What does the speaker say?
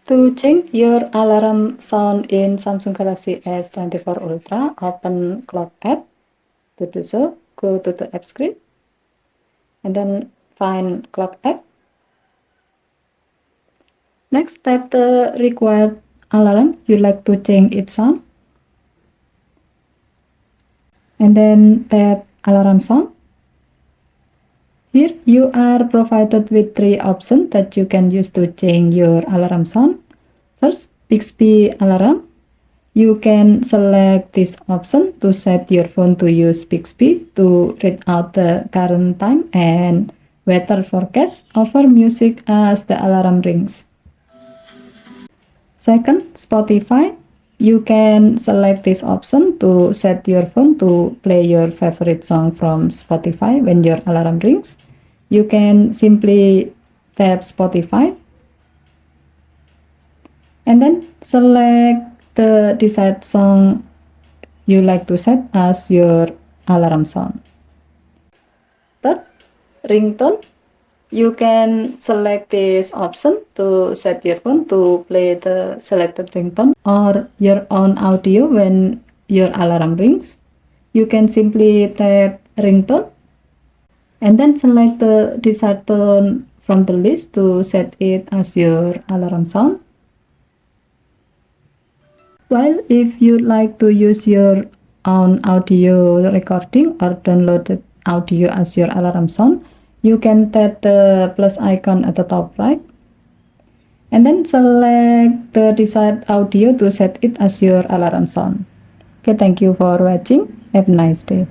To change your alarm sound in Samsung Galaxy S24 Ultra, open Clock app. To do so, go to the app screen and then find Clock app. Next, tap the required alarm you like to change its sound. And then tap alarm sound. Here you are provided with 3 options that you can use to change your alarm sound. First, Bixby alarm. You can select this option to set your phone to use Bixby to read out the current time and weather forecast over music as the alarm rings. Second, Spotify. You can select this option to set your phone to play your favorite song from Spotify when your alarm rings. You can simply tap Spotify and then select the desired song you like to set as your alarm sound. Third, ringtone. You can select this option to set your phone to play the selected ringtone or your own audio when your alarm rings. You can simply tap ringtone and then select the desired tone from the list to set it as your alarm sound. While if you'd like to use your own audio recording or downloaded audio as your alarm sound, you can tap the plus icon at the top right and then select the desired audio to set it as your alarm sound. Okay, thank you for watching. Have a nice day.